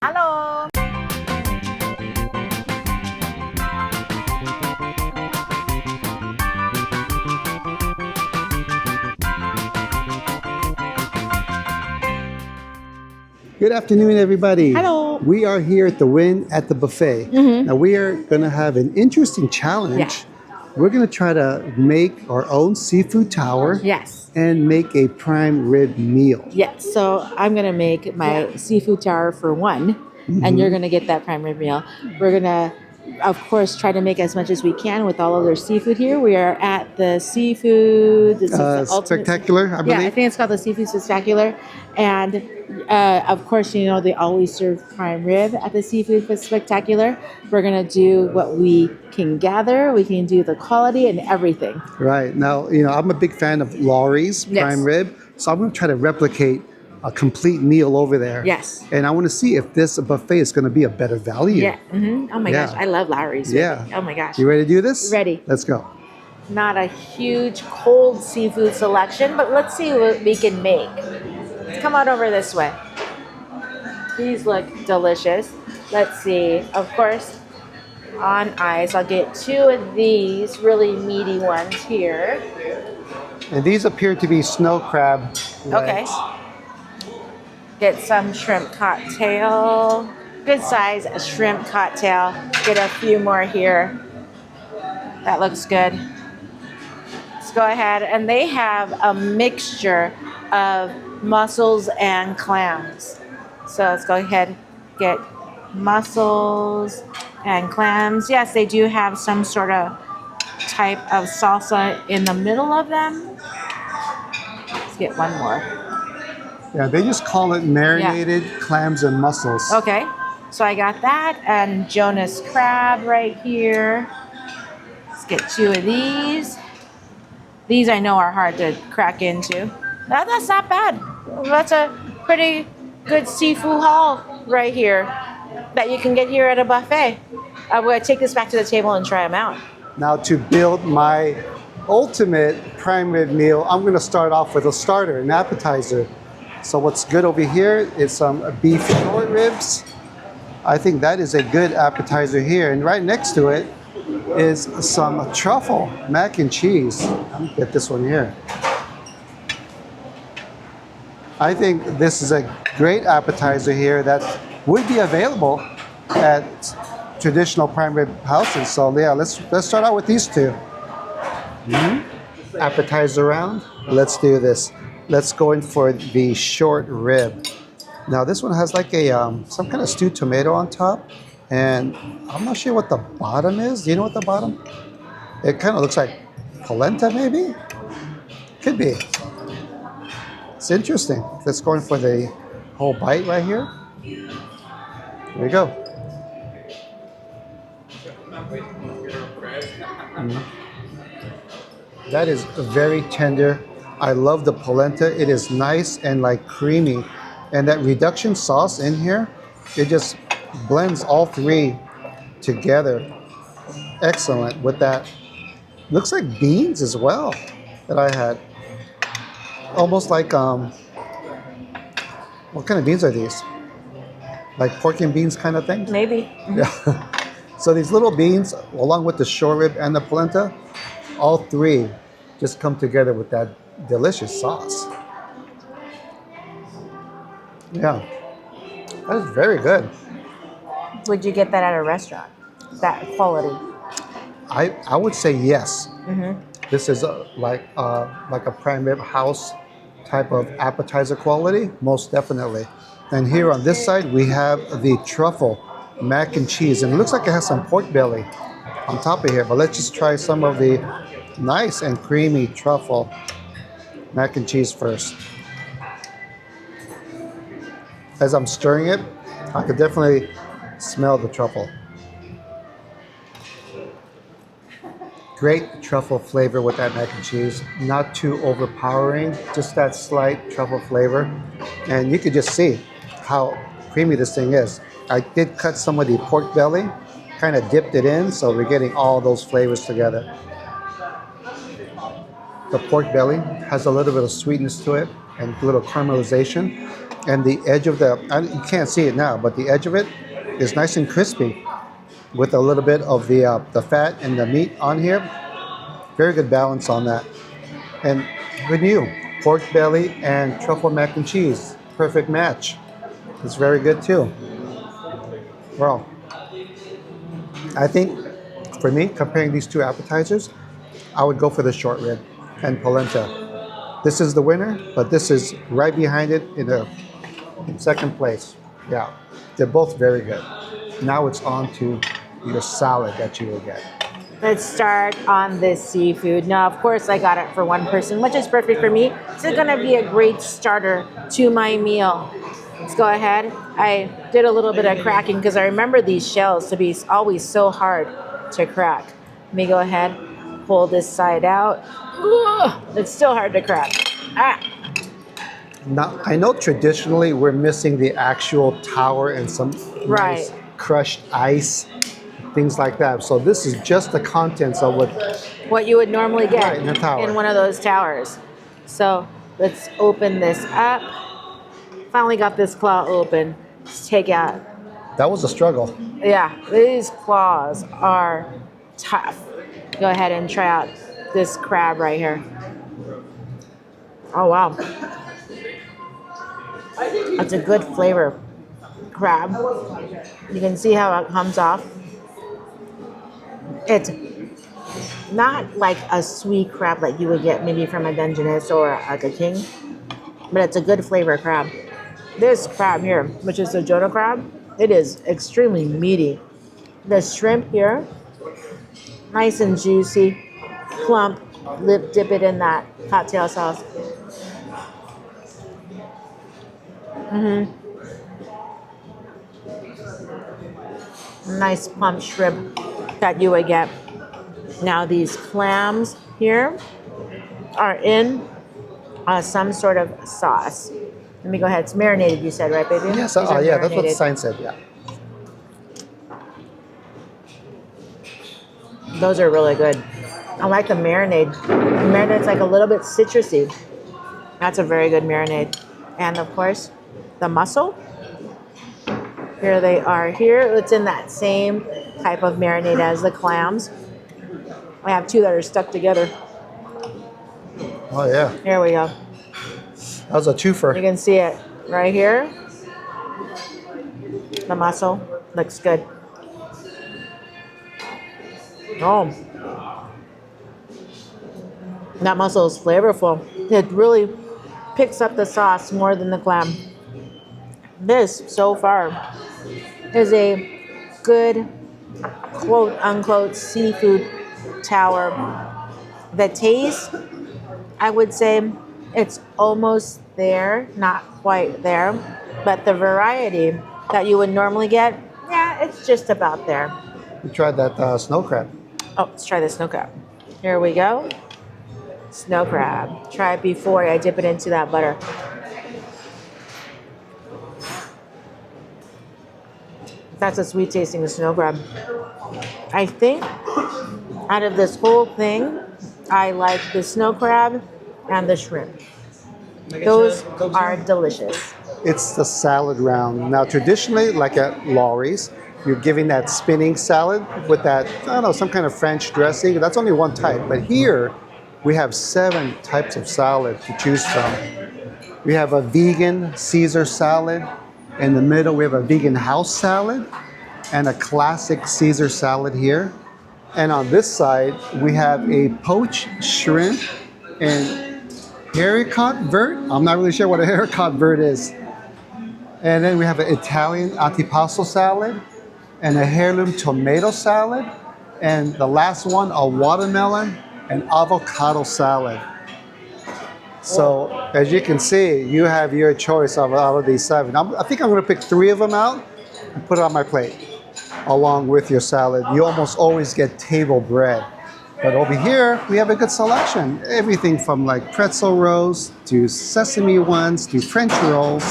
Hello! Good afternoon, everybody. Hello. We are here at the Wynn at the buffet. Now we are going to have an interesting challenge. Yeah. We're going to try to make our own seafood tower. Yes. And make a prime rib meal. Yes. So I'm going to make my seafood tower for one, and you're going to get that prime rib meal. We're going to, of course, try to make as much as we can with all of their seafood here. We are at the Seafood Spectacular, I believe. Yeah, I think it's called the Seafood Spectacular. And of course, you know, they always serve prime rib at the Seafood Spectacular. We're going to do what we can gather. We can do the quality and everything. Right. Now, you know, I'm a big fan of Laurie's prime rib. So I'm going to try to replicate a complete meal over there. Yes. And I want to see if this buffet is going to be a better value. Yeah. Oh my gosh. I love Lowry's. Yeah. Oh my gosh. You ready to do this? Ready. Let's go. Not a huge cold seafood selection, but let's see what we can make. Let's come on over this way. These look delicious. Let's see. Of course, on ice, I'll get 2 of these really meaty ones here. And these appear to be snow crab legs. Okay. Get some shrimp cocktail. Good size shrimp cocktail. Get a few more here. That looks good. Let's go ahead. And they have a mixture of mussels and clams. So let's go ahead and get mussels and clams. Yes, they do have some sort of type of salsa in the middle of them. Let's get one more. Yeah, they just call it marinated clams and mussels. Okay, so I got that, and Jonas crab right here. Let's get 2 of these. These I know are hard to crack into. That's not bad. That's a pretty good seafood haul right here that you can get here at a buffet. I'm going to take this back to the table and try them out. Now to build my ultimate prime rib meal, I'm going to start off with a starter, an appetizer. So what's good over here is some beef short ribs. I think that is a good appetizer here. And right next to it is some truffle mac and cheese. Let me get this one here. I think this is a great appetizer here that would be available at traditional prime rib houses. So yeah, let's start out with these 2. Appetizer round. Let's do this. Let's go in for the short rib. Now this one has like a some kind of stewed tomato on top, and I'm not sure what the bottom is. Do you know what the bottom? It kind of looks like polenta, maybe. Could be. It's interesting. Let's go in for the whole bite right here. Here we go. That is very tender. I love the polenta. It is nice and like creamy. And that reduction sauce in here, it just blends all 3 together. Excellent with that. Looks like beans as well that I had. Almost like, what kind of beans are these? Like pork and beans kind of thing? Maybe. Yeah. So these little beans, along with the short rib and the polenta, all 3 just come together with that delicious sauce. Yeah, that is very good. Would you get that at a restaurant? That quality? I would say yes. This is like a prime rib house type of appetizer quality, most definitely. And here on this side, we have the truffle mac and cheese. And it looks like it has some pork belly on top of here. But let's just try some of the nice and creamy truffle mac and cheese first. As I'm stirring it, I could definitely smell the truffle. Great truffle flavor with that mac and cheese. Not too overpowering, just that slight truffle flavor. And you could just see how creamy this thing is. I did cut some of the pork belly, kind of dipped it in, so we're getting all those flavors together. The pork belly has a little bit of sweetness to it and a little caramelization. And the edge of you can't see it now, but the edge of it is nice and crispy with a little bit of the fat and the meat on here. Very good balance on that. And who knew? Pork belly and truffle mac and cheese. Perfect match. It's very good too. Well, I think for me, comparing these two appetizers, I would go for the short rib and polenta. This is the winner, but this is right behind it in second place. Yeah, they're both very good. Now it's on to your salad that you will get. Let's start on this seafood. Now, of course, I got it for one person, which is perfect for me. It's gonna be a great starter to my meal. Let's go ahead. I did a little bit of cracking because I remember these shells to be always so hard to crack. Let me go ahead, pull this side out. Ugh, it's still hard to crack. Ah. Now, I know traditionally we're missing the actual tower and some nice crushed ice, things like that. So this is just the contents of what you would normally get in a tower. In one of those towers. So let's open this up. Finally got this claw open. Let's take out. That was a struggle. Yeah, these claws are tough. Go ahead and try out this crab right here. Oh, wow. That's a good flavor crab. You can see how it comes off. It's not like a sweet crab like you would get maybe from a Dungeness or like a king, but it's a good flavor crab. This crab here, which is the Jonah crab, it is extremely meaty. The shrimp here, nice and juicy, plump. Dip it in that cocktail sauce. Nice plump shrimp that you would get. Now these clams here are in some sort of sauce. Let me go ahead. It's marinated, you said, right, baby? Yes, yeah, that's what the sign said, yeah. Those are really good. I like the marinade. The marinade's like a little bit citrusy. That's a very good marinade. And of course, the mussel. Here they are here. It's in that same type of marinade as the clams. I have two that are stuck together. Oh, yeah. Here we go. That was a twofer. You can see it right here. The mussel looks good. Oh. That mussel is flavorful. It really picks up the sauce more than the clam. This, so far, is a good, quote unquote, seafood tower. The taste, I would say it's almost there, not quite there. But the variety that you would normally get, yeah, it's just about there. We tried that snow crab. Oh, let's try the snow crab. Here we go. Snow crab. Try it before I dip it into that butter. That's a sweet tasting snow crab. I think out of this whole thing, I like the snow crab and the shrimp. Those are delicious. It's the salad round. Now, traditionally, like at Laurie's, you're giving that spinning salad with that, I don't know, some kind of French dressing. That's only one type. But here, we have 7 types of salad to choose from. We have a vegan Caesar salad. In the middle, we have a vegan house salad and a classic Caesar salad here. And on this side, we have a poached shrimp and haricot vert. I'm not really sure what a haricot vert is. And then we have an Italian antipasto salad and a heirloom tomato salad. And the last one, a watermelon and avocado salad. So as you can see, you have your choice out of these 7. I think I'm gonna pick 3 of them out and put it on my plate along with your salad. You almost always get table bread. But over here, we have a good selection. Everything from like pretzel rolls to sesame ones to French rolls,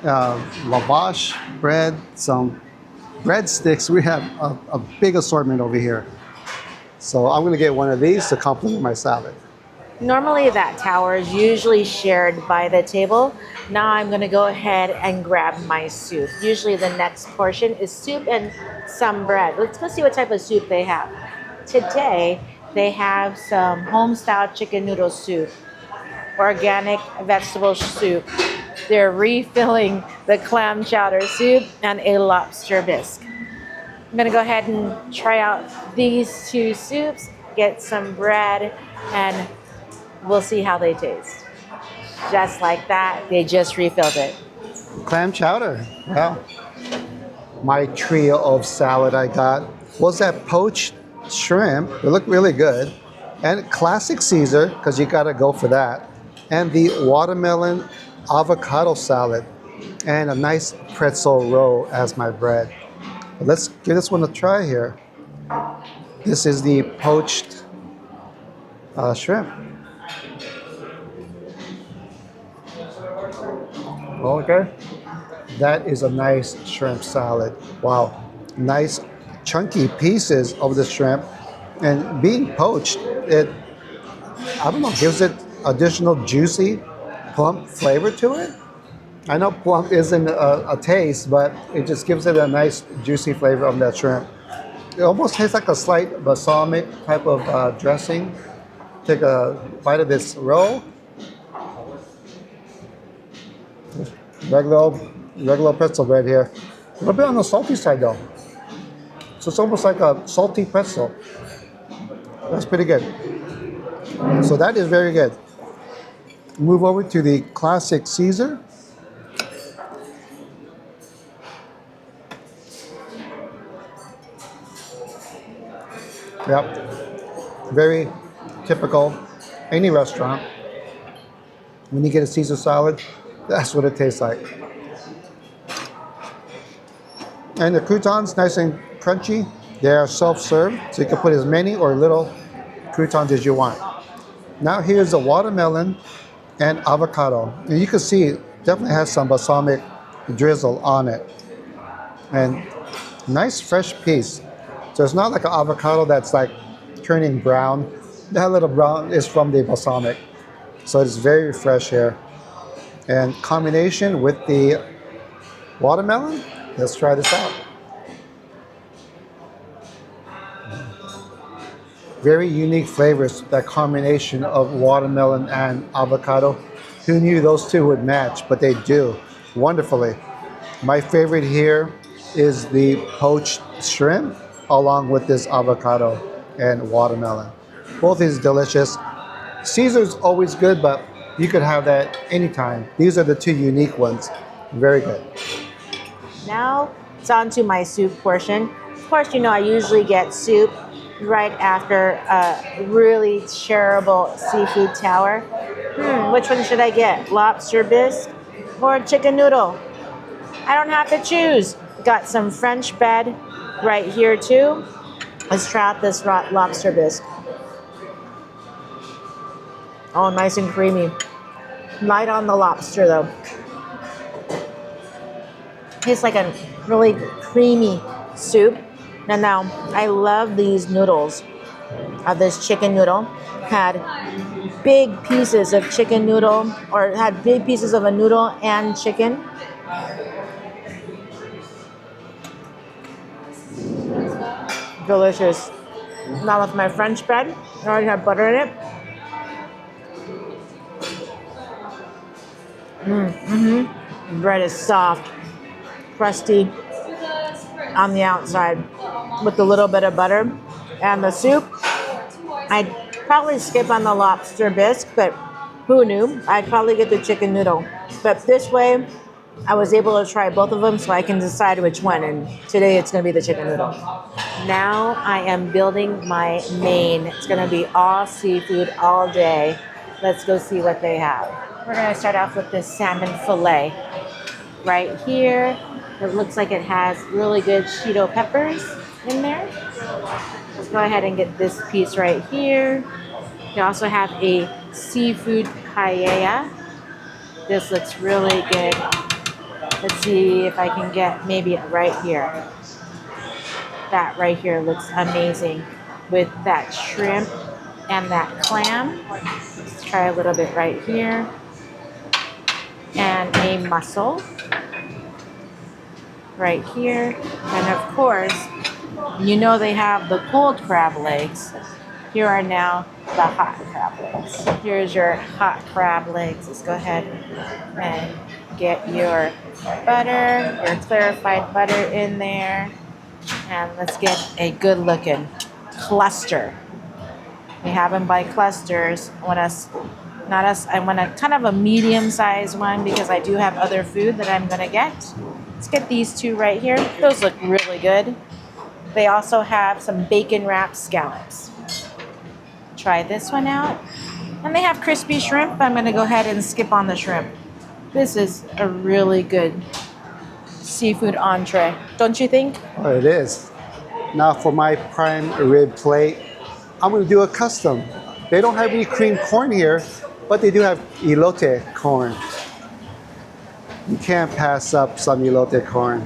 lavash bread, some breadsticks. We have a big assortment over here. So I'm gonna get one of these to complement my salad. Normally that tower is usually shared by the table. Now I'm gonna go ahead and grab my soup. Usually the next portion is soup and some bread. Let's go see what type of soup they have. Today they have some home-style chicken noodle soup, organic vegetable soup. They're refilling the clam chowder soup and a lobster bisque. I'm gonna go ahead and try out these two soups, get some bread, and we'll see how they taste. Just like that, they just refilled it. Clam chowder. Well, my trio of salad I got was that poached shrimp. It looked really good. And classic Caesar, because you gotta go for that. And the watermelon avocado salad. And a nice pretzel roll as my bread. But let's give this one a try here. This is the poached shrimp. Okay. That is a nice shrimp salad. Wow. Nice chunky pieces of the shrimp. And being poached, it, I don't know, gives it additional juicy, plump flavor to it. I know plump isn't a taste, but it just gives it a nice juicy flavor of that shrimp. It almost tastes like a slight balsamic type of dressing. Take a bite of this roll. Regular pretzel bread here. A little bit on the salty side though. So it's almost like a salty pretzel. That's pretty good. So that is very good. Move over to the classic Caesar. Yep. Very typical. Any restaurant. When you get a Caesar salad, that's what it tastes like. And the croutons, nice and crunchy. They are self-served, so you can put as many or little croutons as you want. Now here's the watermelon and avocado. And you can see it definitely has some balsamic drizzle on it. And nice fresh piece. So it's not like an avocado that's like turning brown. That little brown is from the balsamic. So it's very fresh here. And combination with the watermelon, let's try this out. Very unique flavors, that combination of watermelon and avocado. Who knew those two would match, but they do wonderfully. My favorite here is the poached shrimp along with this avocado and watermelon. Both is delicious. Caesar's always good, but you could have that anytime. These are the two unique ones. Very good. Now it's on to my soup portion. Of course, you know I usually get soup right after a really shareable seafood tower. Which one should I get? Lobster bisque or chicken noodle? I don't have to choose. Got some French bread right here too. Let's try out this lobster bisque. Oh, nice and creamy. Light on the lobster though. Tastes like a really creamy soup. And now I love these noodles. This chicken noodle had big pieces of chicken noodle, or had big pieces of a noodle and chicken. Delicious. Now with my French bread, I already have butter in it. Bread is soft, crusty on the outside with a little bit of butter. And the soup, I'd probably skip on the lobster bisque, but who knew? I'd probably get the chicken noodle. But this way, I was able to try both of them so I can decide which one. And today it's going to be the chicken noodle. Now I am building my main. It's going to be all seafood all day. Let's go see what they have. We're going to start off with this salmon fillet. Right here, it looks like it has really good Cheeto peppers in there. Let's go ahead and get this piece right here. They also have a seafood paella. This looks really good. Let's see if I can get maybe right here. That right here looks amazing with that shrimp and that clam. Let's try a little bit right here. And a mussel right here. And of course, you know they have the cold crab legs. Here are now the hot crab legs. Here's your hot crab legs. Let's go ahead and get your butter, your clarified butter in there. And let's get a good looking cluster. We have them by clusters. I want a kind of a medium sized one because I do have other food that I'm gonna get. Let's get these two right here. Those look really good. They also have some bacon wrapped scallops. Try this one out. And they have crispy shrimp. I'm gonna go ahead and skip on the shrimp. This is a really good seafood entree, don't you think? Oh, it is. Now for my prime rib plate, I'm gonna do a custom. They don't have any cream corn here, but they do have elote corn. You can't pass up some elote corn.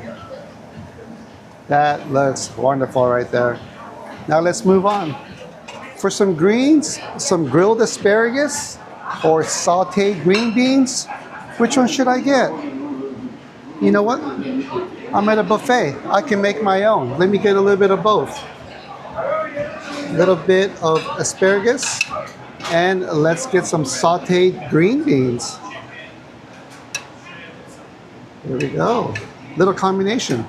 That looks wonderful right there. Now let's move on. For some greens, some grilled asparagus or sauteed green beans, which one should I get? You know what? I'm at a buffet. I can make my own. Let me get a little bit of both. A little bit of asparagus, and let's get some sauteed green beans. There we go. Little combination.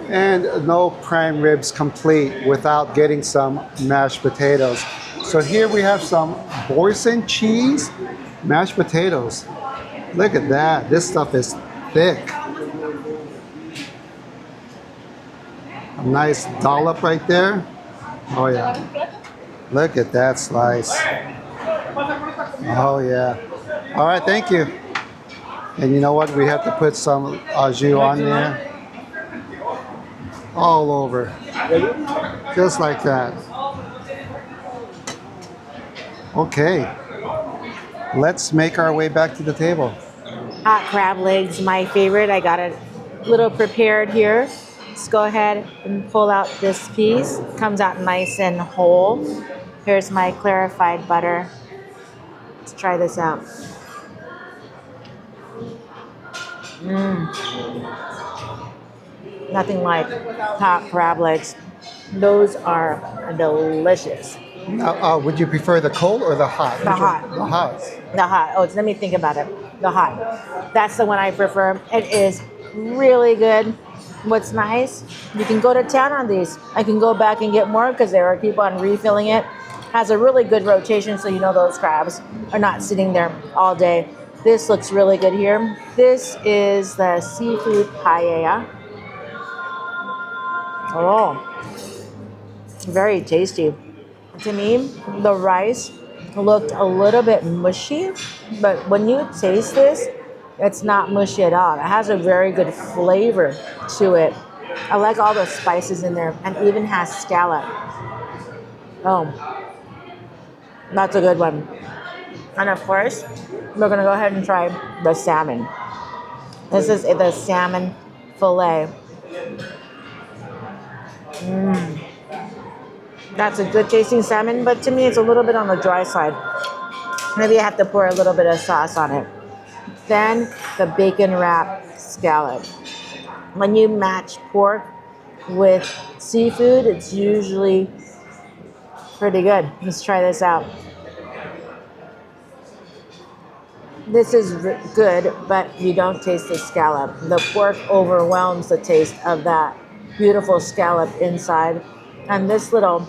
And no prime ribs complete without getting some mashed potatoes. So here we have some boursin cheese mashed potatoes. Look at that. This stuff is thick. A nice dollop right there. Oh yeah. Look at that slice. Oh yeah. All right, thank you. And you know what? We have to put some au jus on there. All over. Just like that. Okay. Let's make our way back to the table. Hot crab legs, my favorite. I got a little prepared here. Let's go ahead and pull out this piece. Comes out nice and whole. Here's my clarified butter. Let's try this out. Nothing like hot crab legs. Those are delicious. Now, would you prefer the cold or the hot? The hot. The hot. The hot. Oh, let me think about it. The hot. That's the one I prefer. It is really good. What's nice, you can go to town on these. I can go back and get more because they are keep on refilling it. Has a really good rotation, so you know those crabs are not sitting there all day. This looks really good here. This is the seafood paella. Oh, very tasty. To me, the rice looked a little bit mushy, but when you taste this, it's not mushy at all. It has a very good flavor to it. I like all the spices in there, and even has scallop. Oh, that's a good one. And of course, we're gonna go ahead and try the salmon. This is the salmon fillet. That's a good tasting salmon, but to me it's a little bit on the dry side. Maybe I have to pour a little bit of sauce on it. Then the bacon wrapped scallop. When you match pork with seafood, it's usually pretty good. Let's try this out. This is good, but you don't taste the scallop. The pork overwhelms the taste of that beautiful scallop inside. And this little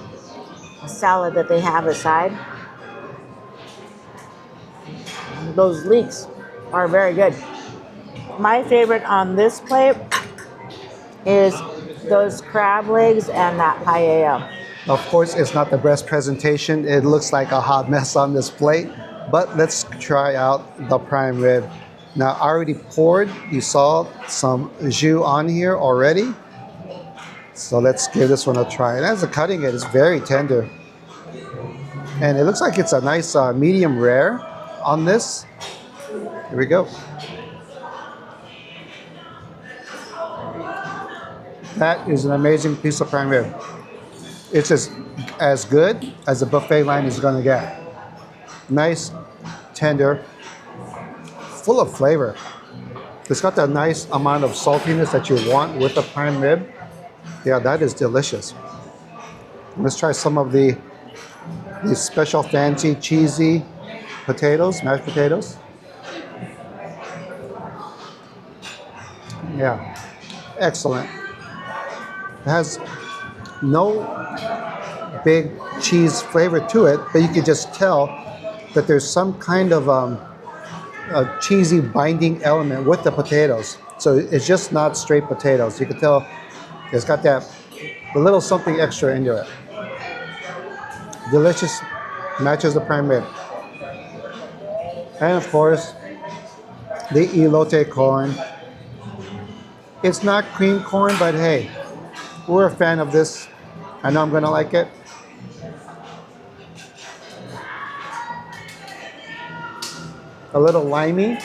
salad that they have aside, those leeks are very good. My favorite on this plate is those crab legs and that paella. Of course, it's not the best presentation. It looks like a hot mess on this plate. But let's try out the prime rib. Now, I already poured, you saw some jus on here already. So let's give this one a try. And as a cutting it, it's very tender. And it looks like it's a nice medium rare on this. Here we go. That is an amazing piece of prime rib. It's just as good as a buffet line is gonna get. Nice, tender, full of flavor. It's got that nice amount of saltiness that you want with the prime rib. Yeah, that is delicious. Let's try some of these special fancy cheesy potatoes, mashed potatoes. Yeah, excellent. It has no big cheese flavor to it, but you can just tell that there's some kind of a cheesy binding element with the potatoes. So it's just not straight potatoes. You can tell it's got that a little something extra into it. Delicious, matches the prime rib. And of course, the elote corn. It's not cream corn, but hey, we're a fan of this. I know I'm gonna like it. A little limey,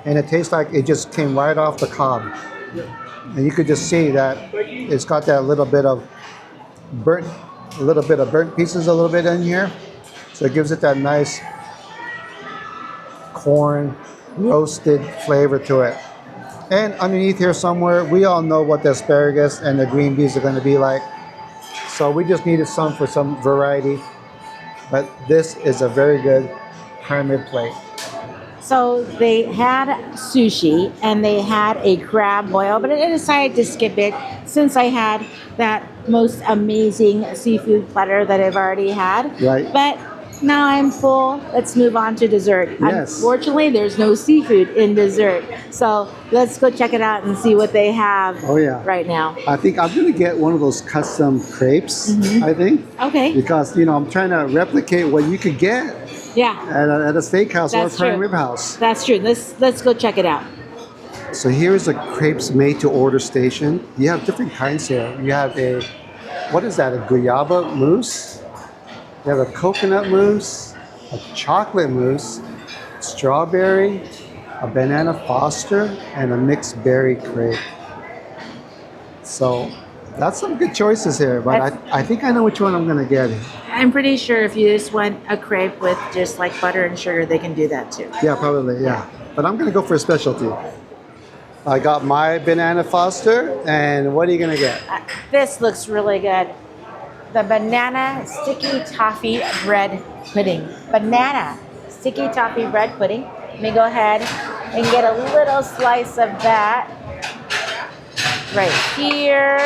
and it tastes like it just came right off the cob. And you could just see that it's got that little bit of burnt pieces a little bit in here. So it gives it that nice corn roasted flavor to it. And underneath here somewhere, we all know what the asparagus and the green beans are going to be like. So we just needed some for some variety. But this is a very good prime rib plate. So they had sushi and they had a crab boil, but I decided to skip it since I had that most amazing seafood platter that I've already had. Right. But now I'm full. Let's move on to dessert. Yes. Unfortunately, there's no seafood in dessert. So let's go check it out and see what they have right now. I think I'm going to get one of those custom crepes, I think. Okay. Because, I'm trying to replicate what you could get at a steakhouse or a prime rib house. That's true. Let's go check it out. So here's a crepes made to order station. You have different kinds here. You have what is that, a guayaba mousse? You have a coconut mousse, a chocolate mousse, strawberry, a banana foster, and a mixed berry crepe. So that's some good choices here, but I think I know which one I'm gonna get. I'm pretty sure if you just want a crepe with just like butter and sugar, they can do that too. Yeah, probably, yeah. But I'm gonna go for a specialty. I got my banana foster, and what are you gonna get? This looks really good. The banana sticky toffee bread pudding. Banana sticky toffee bread pudding. Let me go ahead and get a little slice of that right here.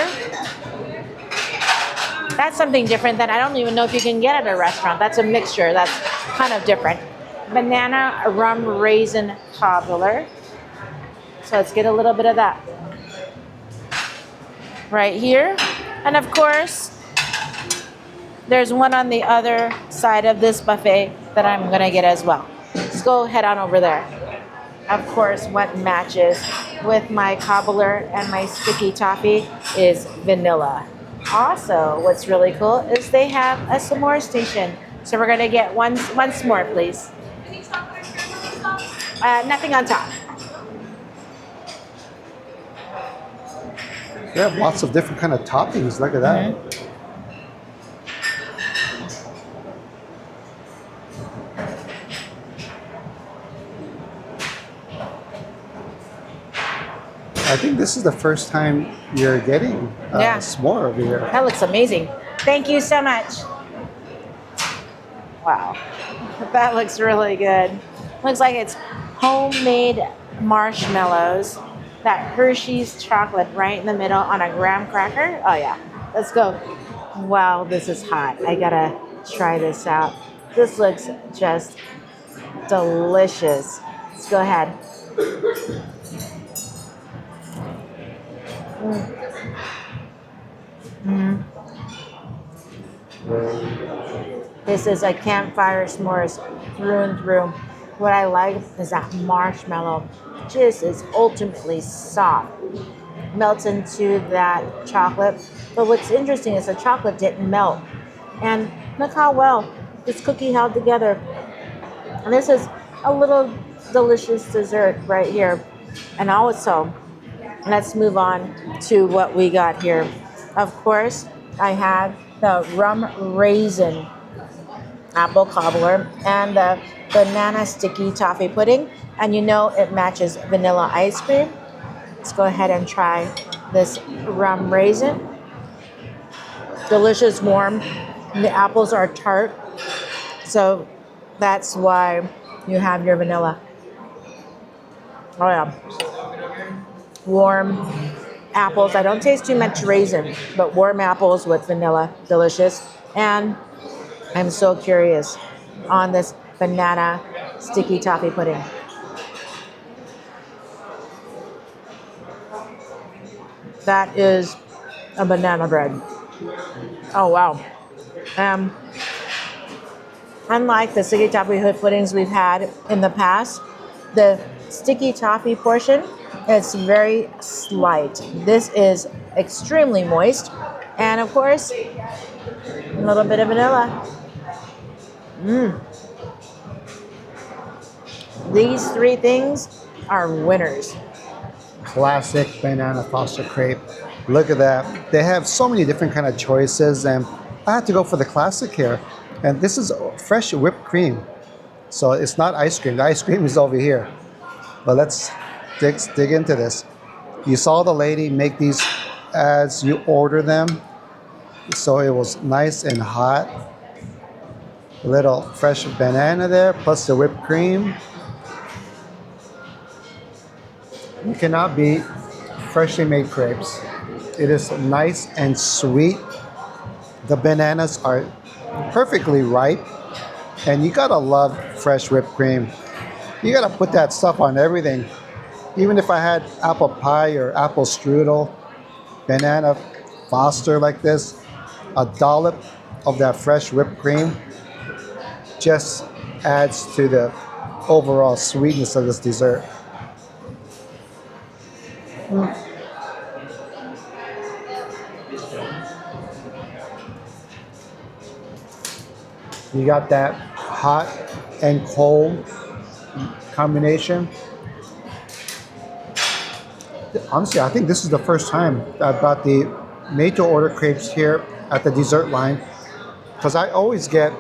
That's something different that I don't even know if you can get at a restaurant. That's a mixture that's kind of different. Banana rum raisin cobbler. So let's get a little bit of that right here. And of course, there's one on the other side of this buffet that I'm gonna get as well. Let's go head on over there. Of course, what matches with my cobbler and my sticky toffee is vanilla. Also, what's really cool is they have a s'more station. So we're gonna get one s'more, please. Nothing on top. They have lots of different kind of toppings. Look at that. I think this is the first time you're getting s'more over here. That looks amazing. Thank you so much. Wow, that looks really good. Looks like it's homemade marshmallows. That Hershey's chocolate right in the middle on a graham cracker. Oh yeah, let's go. Wow, this is hot. I gotta try this out. This looks just delicious. Let's go ahead. This is a campfire s'mores through and through. What I like is that marshmallow just is ultimately soft. Melts into that chocolate. But what's interesting is the chocolate didn't melt. And look how well this cookie held together. And this is a little delicious dessert right here. And also, let's move on to what we got here. Of course, I had the rum raisin apple cobbler and the banana sticky toffee pudding. And you know it matches vanilla ice cream. Let's go ahead and try this rum raisin. Delicious, warm. The apples are tart, so that's why you have your vanilla. Oh yeah. Warm apples. I don't taste too much raisin, but warm apples with vanilla. Delicious. And I'm so curious on this banana sticky toffee pudding. That is a banana bread. Oh, wow. Unlike the sticky toffee puddings we've had in the past, the sticky toffee portion, it's very slight. This is extremely moist. And of course, a little bit of vanilla. These three things are winners. Classic banana foster crepe. Look at that. They have so many different kind of choices, and I had to go for the classic here. And this is fresh whipped cream. So it's not ice cream. The ice cream is over here. But let's dig into this. You saw the lady make these as you order them. So it was nice and hot. A little fresh banana there, plus the whipped cream. You cannot beat freshly made crepes. It is nice and sweet. The bananas are perfectly ripe. And you gotta love fresh whipped cream. You gotta put that stuff on everything. Even if I had apple pie or apple strudel, banana foster like this, a dollop of that fresh whipped cream just adds to the overall sweetness of this dessert. You got that hot and cold combination. Honestly, I think this is the first time I bought the made-to-order crepes here at the dessert line, because I always get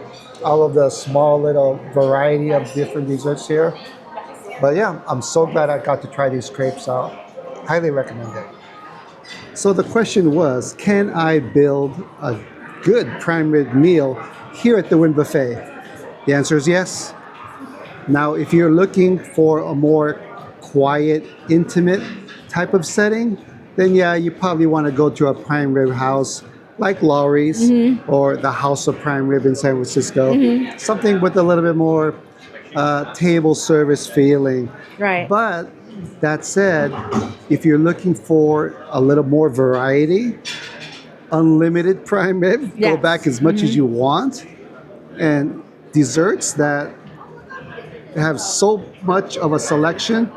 all of the small little variety of different desserts here. But yeah, I'm so glad I got to try these crepes out. Highly recommend it. So the question was, can I build a good prime rib meal here at the Wynn Buffet? The answer is yes. Now, if you're looking for a more quiet, intimate type of setting, then yeah, you probably want to go to a prime rib house like Lowry's or the House of Prime Rib in San Francisco. Something with a little bit more table service feeling. Right. But that said, if you're looking for a little more variety, unlimited prime rib, go back as much as you want, and desserts that have so much of a selection,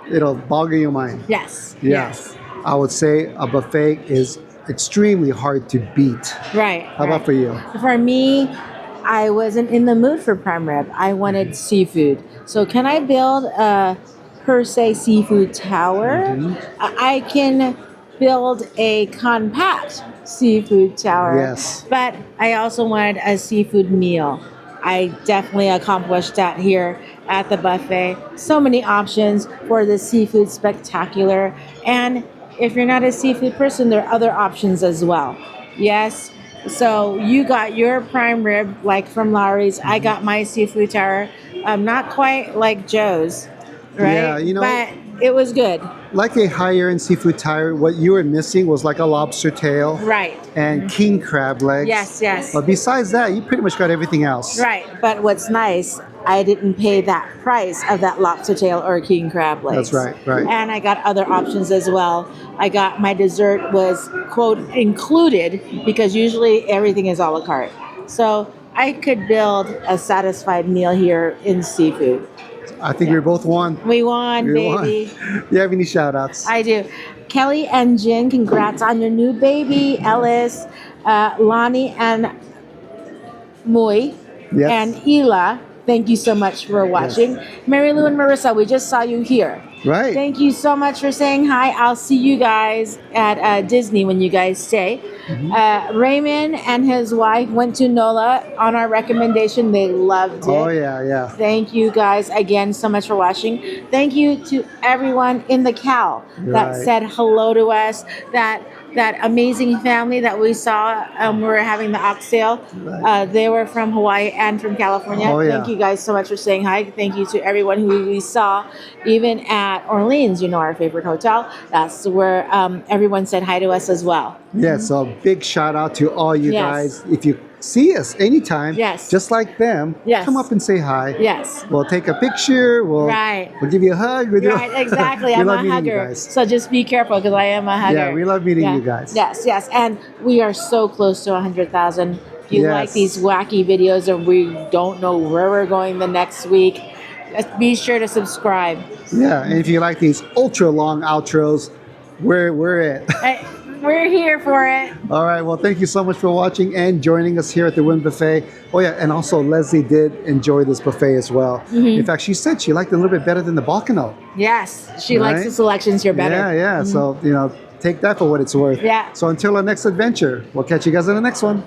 it'll boggle your mind. Yes. Yeah. Yes. I would say a buffet is extremely hard to beat. Right. How about for you? For me, I wasn't in the mood for prime rib. I wanted seafood. So can I build a per se seafood tower? I can build a compact seafood tower. Yes. But I also wanted a seafood meal. I definitely accomplished that here at the buffet. So many options for the Seafood Spectacular. And if you're not a seafood person, there are other options as well. Yes. So you got your prime rib, like from Lowry's. I got my seafood tower. Not quite like Joe's, right? Yeah, you know, but it was good. like a higher end seafood tower, what you were missing was like a lobster tail. Right. And king crab legs. Yes, yes. But besides that, you pretty much got everything else. Right. But what's nice, I didn't pay that price of that lobster tail or king crab legs. That's right. And I got other options as well. I got my dessert was, quote, included, because usually everything is a la carte. So I could build a satisfied meal here in seafood. I think we both won. We won, baby. You have any shout outs? I do. Kelly and Jen, congrats on your new baby. Ellis, Lonnie and Moy, Yes. and Ela, thank you so much for watching. Yes. Mary Lou and Marissa, we just saw you here. Right. Thank you so much for saying hi. I'll see you guys at Disney when you guys stay. Raymond and his wife went to NOLA on our recommendation. They loved it. Oh, yeah, yeah. Thank you guys again so much for watching. Thank you to everyone in the Cal that Right. said hello to us. That amazing family that we saw. We were having the oxtail. Right. They were from Hawaii and from California. Oh, yeah. Thank you guys so much for saying hi. Thank you to everyone who we saw, even at Orleans, our favorite hotel. That's where everyone said hi to us as well. Yeah, so big shout out to all you Yes. guys. If you see us anytime, Yes. just like them, Yes. come up and say hi. Yes. We'll take a picture. We'll give you a hug. Right, exactly. We I'm love a meeting you hugger. guys. So just be careful because I am a hugger. Yeah, we love meeting you guys. Yes, yes. And we are so close to 100,000. If you like Yes. these wacky videos and we don't know where we're going the next week, be sure to subscribe. Yeah, and if you like these ultra long outros, we're it. We're here for it. All right, well, thank you so much for watching and joining us here at the WYNN Buffet. Oh, yeah, and also Leslie did enjoy this buffet as well. In fact, she said she liked it a little bit better than the Balcano. Yes, she likes Right? the selections here better. Yeah, yeah. So, take that for what it's worth. Yeah. So until our next adventure, we'll catch you guys in the next one.